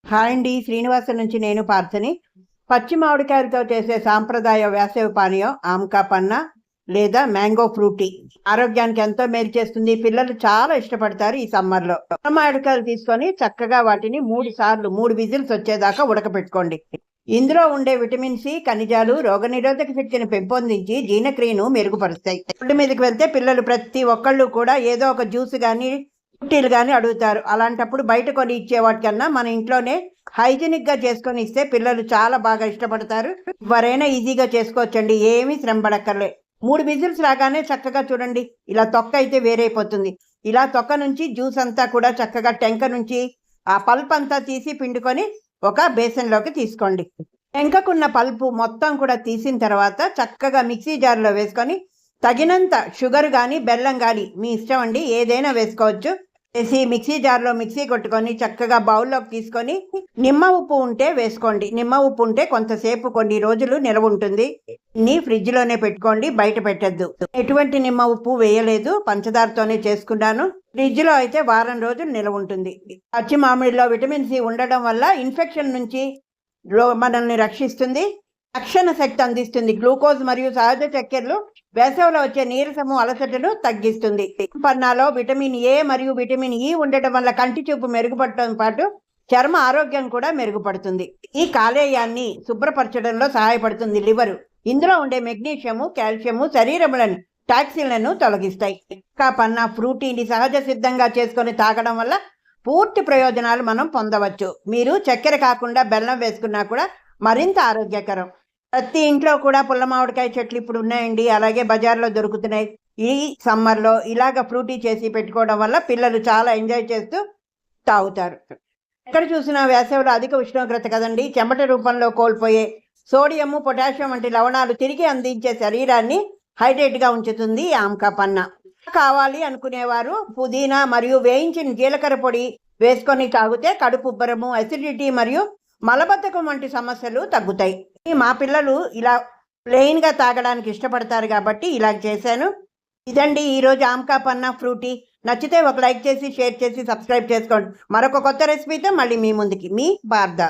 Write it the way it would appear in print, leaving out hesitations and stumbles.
Hi అండి. శ్రీనివాసం నుంచి నేను పార్థని. పచ్చి మామిడికాయలతో చేసే సాంప్రదాయ వేసవి పానీయం ఆమ్కా పన్నా లేదా మ్యాంగో ఫ్రూటీ. ఆరోగ్యానికి ఎంతో మేలు చేస్తుంది. పిల్లలు చాలా ఇష్టపడతారు ఈ సమ్మర్లో. మామిడికాయలు తీసుకొని చక్కగా వాటిని 3 సార్లు 3 విజిల్స్ వచ్చేదాకా ఉడకపెట్టుకోండి. ఇందులో ఉండే విటమిన్ సి, ఖనిజాలు రోగనిరోధక శక్తిని పెంపొందించి జీర్ణక్రియను మెరుగుపరుస్తాయి. రోడ్డు మీదకి వెళ్తే పిల్లలు ప్రతి ఒక్కళ్ళు కూడా ఏదో ఒక జ్యూస్ కానీ ఫ్రూటీలు కానీ అడుగుతారు. అలాంటప్పుడు బయట కొని ఇచ్చే వాటికన్నా మన ఇంట్లోనే హైజీనిక్గా చేసుకొని ఇస్తే పిల్లలు చాలా బాగా ఇష్టపడతారు. ఎవరైనా ఈజీగా చేసుకోవచ్చండి, ఏమీ శ్రమ పడక్కర్లే. 3 విజిల్స్ రాగానే చక్కగా చూడండి, ఇలా తొక్క అయితే వేరైపోతుంది. ఇలా తొక్క నుంచి జ్యూస్ అంతా కూడా చక్కగా టెంక నుంచి ఆ పల్ప్ అంతా తీసి పిండుకొని ఒక బేసన్లోకి తీసుకోండి. టెంకకున్న పల్పు మొత్తం కూడా తీసిన తర్వాత చక్కగా మిక్సీ జార్లో వేసుకొని తగినంత షుగర్ కానీ బెల్లం కానీ మీ ఇష్టం అండి, ఏదైనా వేసుకోవచ్చు. వేసి మిక్సీ జార్లో మిక్సీ కొట్టుకొని చక్కగా బౌల్లోకి తీసుకొని నిమ్మ ఉప్పు ఉంటే వేసుకోండి. నిమ్మ ఉప్పు ఉంటే కొంతసేపు కొన్ని రోజులు నిలవ ఉంటుంది. ఫ్రిడ్జ్లోనే పెట్టుకోండి, బయట పెట్టద్దు. ఎటువంటి నిమ్మ ఉప్పు వేయలేదు, పంచదారతోనే చేసుకున్నాను. ఫ్రిడ్జ్లో అయితే వారం రోజులు నిలవ ఉంటుంది. పచ్చి మామిడిలో విటమిన్ సి ఉండడం వల్ల ఇన్ఫెక్షన్ నుంచి మనల్ని రక్షిస్తుంది, రక్షణ శక్తి అందిస్తుంది. గ్లూకోజ్ మరియు సహజ చక్కెరలు వేసవిలో వచ్చే నీరసము అలసటను తగ్గిస్తుంది. పన్నాలో విటమిన్ ఏ మరియు విటమిన్ ఇ ఉండటం వల్ల కంటి చూపు మెరుగుపడటం పాటు చర్మ ఆరోగ్యం కూడా మెరుగుపడుతుంది. ఈ కాలేయాన్ని శుభ్రపరచడంలో సహాయపడుతుంది లివరు. ఇందులో ఉండే మెగ్నీషియము, కాల్షియము శరీరములను టాక్సిన్లను తొలగిస్తాయి. ఇంకా పన్నా ఫ్రూటీని సహజ సిద్ధంగా చేసుకొని తాగడం వల్ల పూర్తి ప్రయోజనాలు మనం పొందవచ్చు. మీరు చక్కెర కాకుండా బెల్లం వేసుకున్నా కూడా మరింత ఆరోగ్యకరం. ప్రతి ఇంట్లో కూడా పుల్ల మామిడికాయ చెట్లు ఇప్పుడు ఉన్నాయండి, అలాగే బజార్లో దొరుకుతున్నాయి. ఈ సమ్మర్లో ఇలాగ ఫ్రూటీ చేసి పెట్టుకోవడం వల్ల పిల్లలు చాలా ఎంజాయ్ చేస్తూ తాగుతారు. ఎక్కడ చూసినా వేసవిలో అధిక ఉష్ణోగ్రత కదండి, చెమట రూపంలో కోల్పోయే సోడియము, పొటాషియం వంటి లవణాలు తిరిగి అందించే శరీరాన్ని హైడ్రేట్గా ఉంచుతుంది ఆమ్కా పన్నా. కావాలి అనుకునేవారు పుదీనా మరియు వేయించిన జీలకర్ర పొడి వేసుకొని తాగితే కడుపు ఉబ్బరము, అసిడిటీ మరియు మలబద్ధకం వంటి సమస్యలు తగ్గుతాయి. మా పిల్లలు ఇలా ప్లెయిన్గా తాగడానికి ఇష్టపడతారు కాబట్టి ఇలా చేశాను. ఇదండి ఈరోజు ఆమ్కా పన్నా ఫ్రూటీ. నచ్చితే ఒక లైక్ చేసి, షేర్ చేసి, సబ్స్క్రైబ్ చేసుకోండి. మరొక కొత్త రెసిపీతో మళ్ళీ మీ ముందుకి. మీ భారత.